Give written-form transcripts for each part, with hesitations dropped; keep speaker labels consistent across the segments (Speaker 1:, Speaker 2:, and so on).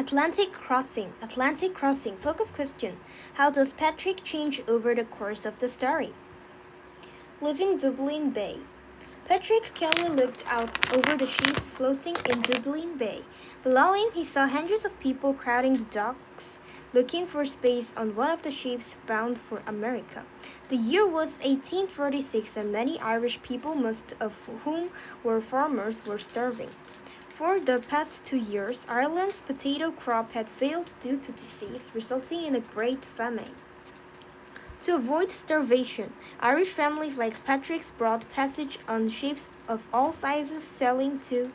Speaker 1: Atlantic Crossing. Atlantic Crossing. Focus question. How does Patrick change over the course of the story? Leaving Dublin Bay. Patrick Kelly looked out over the ships floating in Dublin Bay. Below him, he saw hundreds of people crowding the docks, looking for space on one of the ships bound for America. The year was 1846, and many Irish people, most of whom were farmers, were starving. For the past 2 years, Ireland's potato crop had failed due to disease, resulting in a great famine. To avoid starvation, Irish families like Patrick's brought passage on ships of all sizes sailing to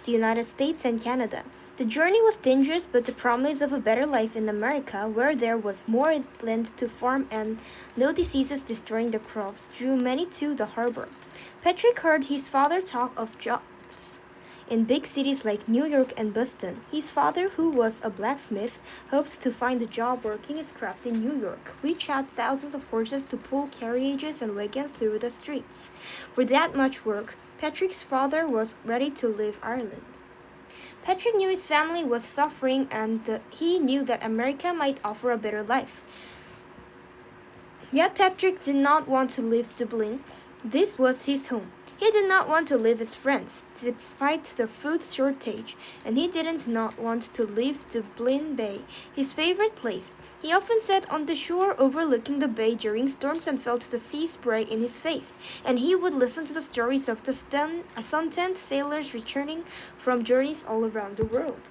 Speaker 1: the United States and Canada. The journey was dangerous, but the promise of a better life in America, where there was more land to farm and no diseases destroying the crops, drew many to the harbor. Patrick heard his father talk of jobs in big cities like New York and Boston. His father, who was a blacksmith, hoped to find a job working his craft in New York, which had thousands of horses to pull carriages and wagons through the streets. For that much work, Patrick's father was ready to leave Ireland. Patrick knew his family was suffering, and he knew that America might offer a better life. Yet Patrick did not want to leave Dublin. This was his home. He did not want to leave his friends, despite the food shortage, and he did not want to leave Dublin Bay, his favorite place. He often sat on the shore overlooking the bay during storms and felt the sea spray in his face, and he would listen to the stories of the suntanned sailors returning from journeys all around the world.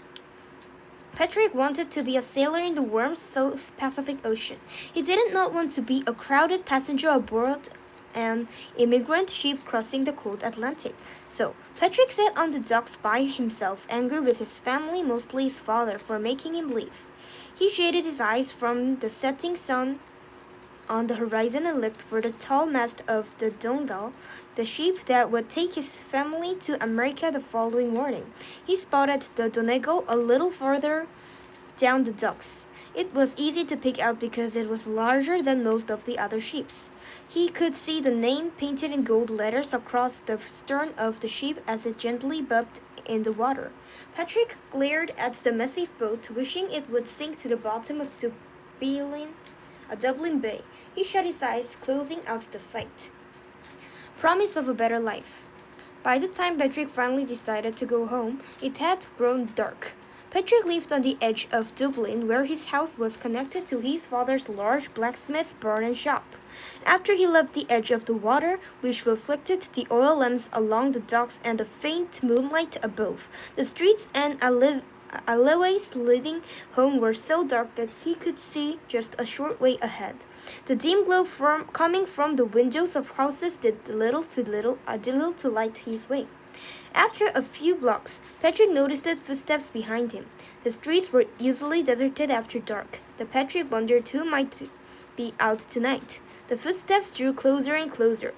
Speaker 1: Patrick wanted to be a sailor in the warm South Pacific Ocean. He did not want to be a crowded passenger aboard an immigrant ship crossing the cold Atlantic. So, Patrick sat on the docks by himself, angry with his family, mostly his father, for making him leave. He shaded his eyes from the setting sun on the horizon and looked for the tall mast of the Donegal, the ship that would take his family to America the following morning. He spotted the Donegal a little farther down the docks. It was easy to pick out because it was larger than most of the other ships. He could see the name painted in gold letters across the stern of the ship as it gently bobbed in the water. Patrick glared at the massive boat, wishing it would sink to the bottom of Dublin Bay. He shut his eyes, closing out the sight. Promise of a better life. By the time Patrick finally decided to go home, it had grown dark. Patrick lived on the edge of Dublin, where his house was connected to his father's large blacksmith barn and shop. After he left the edge of the water, which reflected the oil lamps along the docks and the faint moonlight above, the streets and alleyways leading home were so dark that he could see just a short way ahead. The dim glow coming from the windows of houses did little to light his way. After a few blocks, Patrick noticed footsteps behind him. The streets were usually deserted after dark. Patrick wondered who might be out tonight. The footsteps drew closer and closer,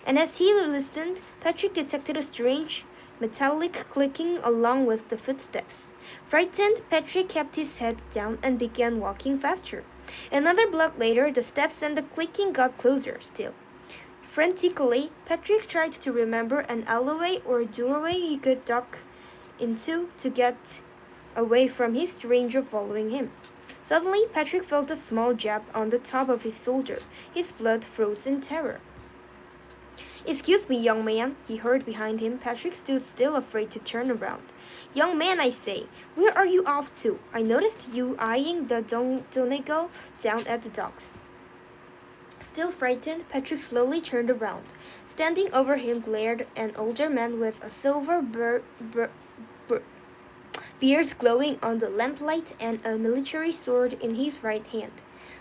Speaker 1: and as he listened, Patrick detected a strange metallic clicking along with the footsteps. Frightened, Patrick kept his head down and began walking faster. Another block later, the steps and the clicking got closer still. Frantically, Patrick tried to remember an alleyway or doorway he could duck into to get away from his stranger following him. Suddenly, Patrick felt a small jab on the top of his shoulder. His blood froze in terror. "Excuse me, young man," he heard behind him. Patrick stood still, afraid to turn around. "Young man, I say, where are you off to? I noticed you eyeing the Donegal down at the docks." Still frightened, Patrick slowly turned around. Standing over him glared an older man with a silver beard glowing on the lamplight and a military sword in his right hand.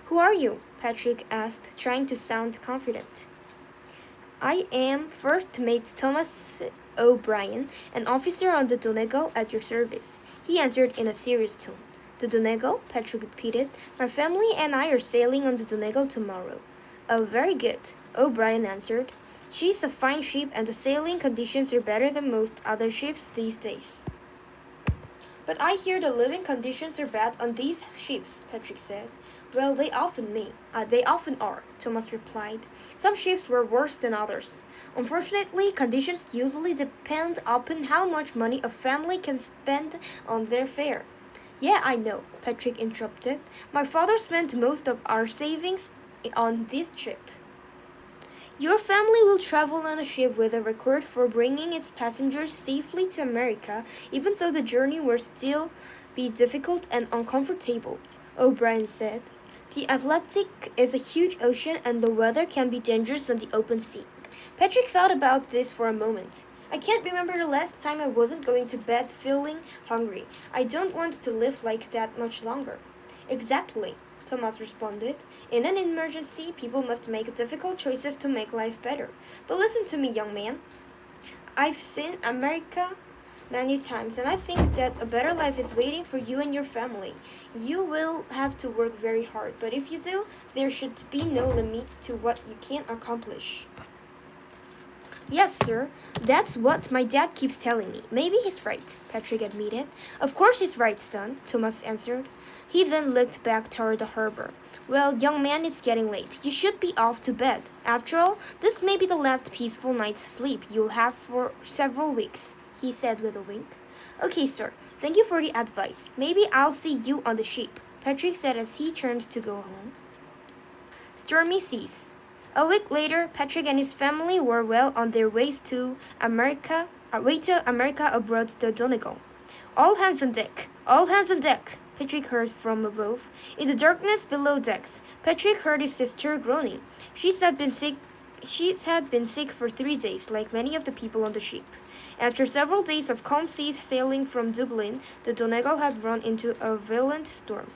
Speaker 1: "Who are you?" Patrick asked, trying to sound confident. "I am First Mate Thomas O'Brien, an officer on the Donegal at your service," he answered in a serious tone. "The Donegal?" Patrick repeated. "My family and I are sailing on the Donegal tomorrow." "Oh, very good," O'Brien answered. "She's a fine ship, and the sailing conditions are better than most other ships these days." "But I hear the living conditions are bad on these ships," Patrick said. "Well, they often are," Thomas replied. "Some ships were worse than others. Unfortunately, conditions usually depend upon how much money a family can spend on their fare. Yeah, I know, Patrick interrupted. My father spent most of our savings on this trip. Your family will travel on a ship with a record for bringing its passengers safely to America, even though the journey will still be difficult and uncomfortable, O'Brien said. The Atlantic is a huge ocean and the weather can be dangerous on the open sea. Patrick thought about this for a moment. I can't remember the last time I wasn't going to bed feeling hungry. I don't want to live like that much longer. Exactly, Thomas responded. In an emergency, people must make difficult choices to make life better. But listen to me, young man. I've seen America many times, and I think that a better life is waiting for you and your family. You will have to work very hard, but if you do, there should be no limit to what you can accomplish. Yes, sir. That's what my dad keeps telling me. Maybe he's right, Patrick admitted. Of course he's right, son, Thomas answered. He then looked back toward the harbor. Well, young man, it's getting late. You should be off to bed. After all, this may be the last peaceful night's sleep you'll have for several weeks, he said with a wink. Okay, sir. Thank you for the advice. Maybe I'll see you on the ship, Patrick said as he turned to go home. Stormy seas. A week later, Patrick and his family were well on their way to America aboard the Donegal. All hands on deck! All hands on deck! Patrick heard from above. In the darkness below decks, Patrick heard his sister groaning. She had been sick for 3 days, like many of the people on the ship. After several days of calm seas sailing from Dublin, the Donegal had run into a violent storm.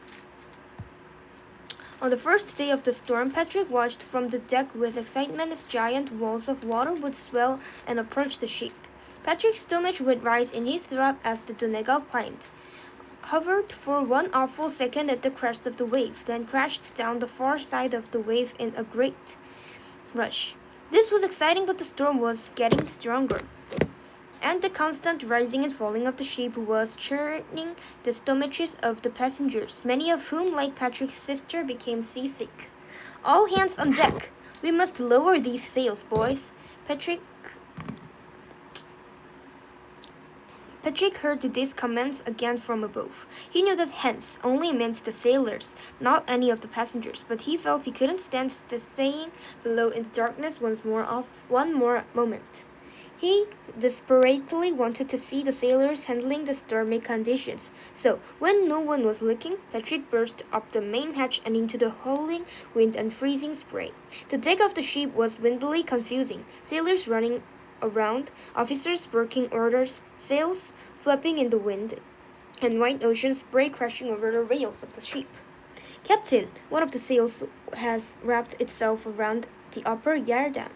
Speaker 1: On the first day of the storm, Patrick watched from the deck with excitement as giant walls of water would swell and approach the ship. Patrick's stomach would rise in his throat as the Donegal climbed, hovered for one awful second at the crest of the wave, then crashed down the far side of the wave in a great rush. This was exciting, but the storm was getting stronger, and the constant rising and falling of the ship was churning the stomachs of the passengers, many of whom, like Patrick's sister, became seasick. All hands on deck! We must lower these sails, boys. Patrick heard these commands again from above. He knew that hence only meant the sailors, not any of the passengers, but he felt he couldn't stand staying below in the darkness one more moment. He desperately wanted to see the sailors handling the stormy conditions. So, when no one was looking, Patrick burst up the main hatch and into the howling wind and freezing spray. The deck of the ship was windily confusing. Sailors running around, officers barking orders, sails flapping in the wind, and white ocean spray crashing over the rails of the ship. Captain, one of the sails has wrapped itself around the upper yardarm.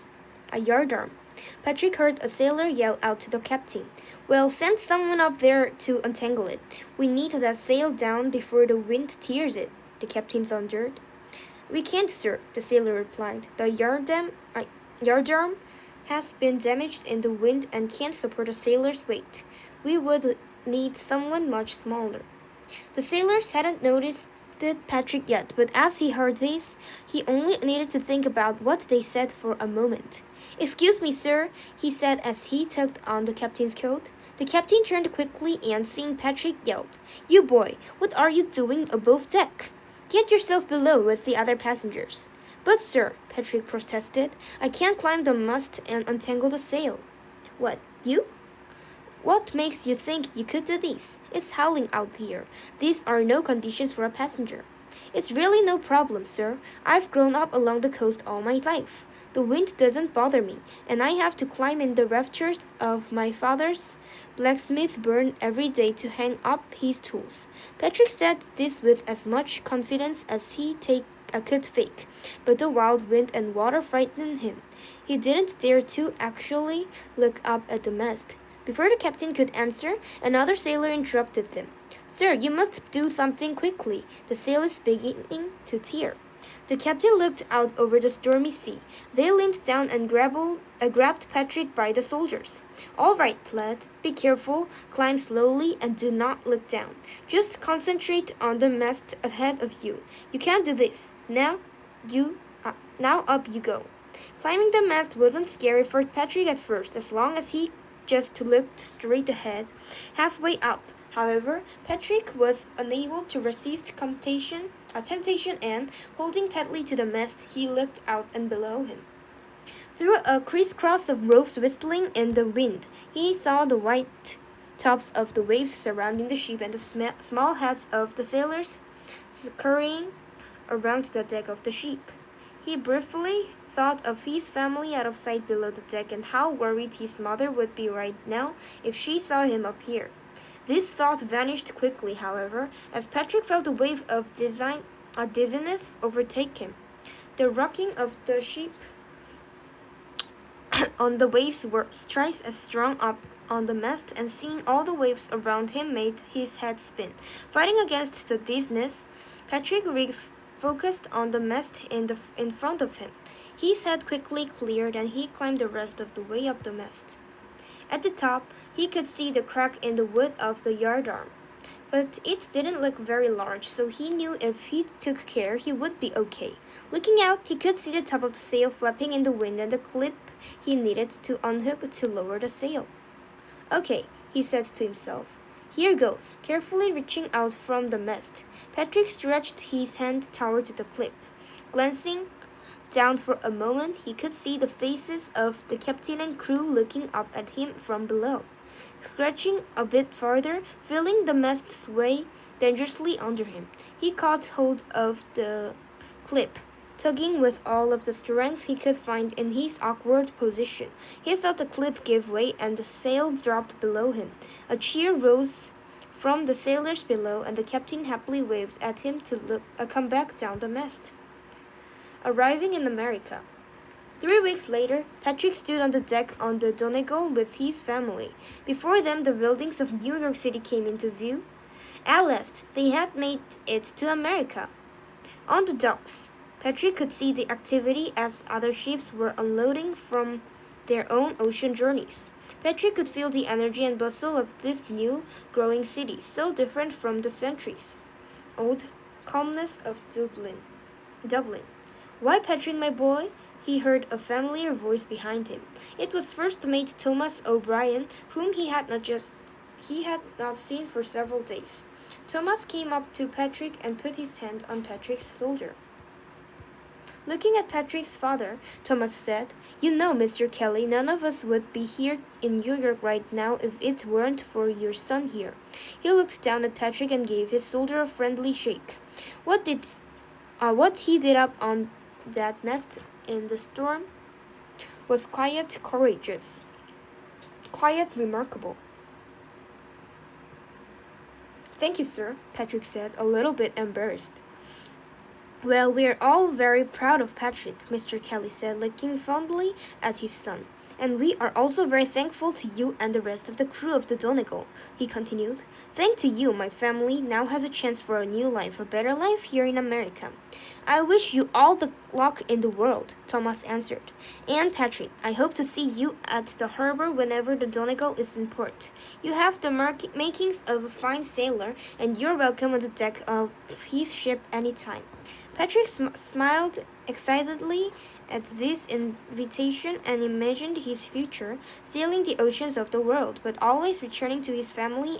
Speaker 1: Patrick heard a sailor yell out to the captain. Well, send someone up there to untangle it. We need that sail down before the wind tears it, the captain thundered. We can't, sir, the sailor replied. The yardarm has been damaged in the wind and can't support a sailor's weight. We would need someone much smaller. The sailors hadn't noticed Patrick yet, but as he heard this, he only needed to think about what they said for a moment. Excuse me, sir, he said as he tugged on the captain's coat. The captain turned quickly and, seeing Patrick, yelled, You boy, what are you doing above deck? Get yourself below with the other passengers. But, sir, Patrick protested, I can't climb the mast and untangle the sail. What, you? What makes you think you could do this? It's howling out here. These are no conditions for a passenger. It's really no problem, sir. I've grown up along the coast all my life. The wind doesn't bother me, and I have to climb in the rafters of my father's blacksmith burn every day to hang up his tools. Patrick said this with as much confidence as could fake, but the wild wind and water frightened him. He didn't dare to actually look up at the mast. Before the captain could answer, another sailor interrupted them. Sir, you must do something quickly. The sail is beginning to tear. The captain looked out over the stormy sea. They leaned down and grabbed Patrick by the shoulders. All right, lad. Be careful, climb slowly, and do not look down. Just concentrate on the mast ahead of you. You can do this. Now up you go. Climbing the mast wasn't scary for Patrick at first, as long as he just looked straight ahead. Halfway up, However, Patrick was unable to resist temptation and, holding tightly to the mast, he looked out and below him. Through a crisscross of ropes whistling in the wind, he saw the white tops of the waves surrounding the ship and the small heads of the sailors scurrying around the deck of the ship. He briefly thought of his family out of sight below the deck and how worried his mother would be right now if she saw him up here. This thought vanished quickly, however, as Patrick felt a wave of dizziness overtake him. The rocking of the ship on the waves were twice as strong up on the mast, and seeing all the waves around him made his head spin. Fighting against the dizziness, Patrick focused on the mast in front of him. His head quickly cleared, and he climbed the rest of the way up the mast. At the top, he could see the crack in the wood of the yardarm, but it didn't look very large, so he knew if he took care, he would be okay. Looking out, he could see the top of the sail flapping in the wind and the clip he needed to unhook to lower the sail. Okay, he said to himself. Here goes. Carefully reaching out from the mast, Patrick stretched his hand toward the clip. Glancing down for a moment, he could see the faces of the captain and crew looking up at him from below. Stretching a bit farther, feeling the mast sway dangerously under him, he caught hold of the clip, tugging with all of the strength he could find in his awkward position. He felt the clip give way and the sail dropped below him. A cheer rose from the sailors below, and the captain happily waved at him to come back down the mast. Arriving in America. 3 weeks later, Patrick stood on the deck on the Donegal with his family. Before them, the buildings of New York City came into view. At last, they had made it to America. On the docks, Patrick could see the activity as other ships were unloading from their own ocean journeys. Patrick could feel the energy and bustle of this new, growing city, so different from the centuries-old calmness of Dublin. Why, Patrick, my boy? He heard a familiar voice behind him. It was first mate Thomas O'Brien, whom he had not seen for several days. Thomas came up to Patrick and put his hand on Patrick's shoulder. Looking at Patrick's father, Thomas said, "You know, Mr. Kelly, none of us would be here in New York right now if it weren't for your son here." He looked down at Patrick and gave his shoulder a friendly shake. What he did up on that mast in the storm was quite courageous, quite remarkable. "Thank you, sir," Patrick said, a little bit embarrassed. "Well, we're all very proud of Patrick," Mr. Kelly said, looking fondly at his son. "And we are also very thankful to you and the rest of the crew of the Donegal," he continued. "Thanks to you, my family now has a chance for a new life, a better life here in America." "I wish you all the luck in the world," Thomas answered. "And Patrick, I hope to see you at the harbor whenever the Donegal is in port. You have the makings of a fine sailor, and you're welcome on the deck of his ship any time." Patrick smiled excitedly at this invitation and imagined his future, sailing the oceans of the world, but always returning to his family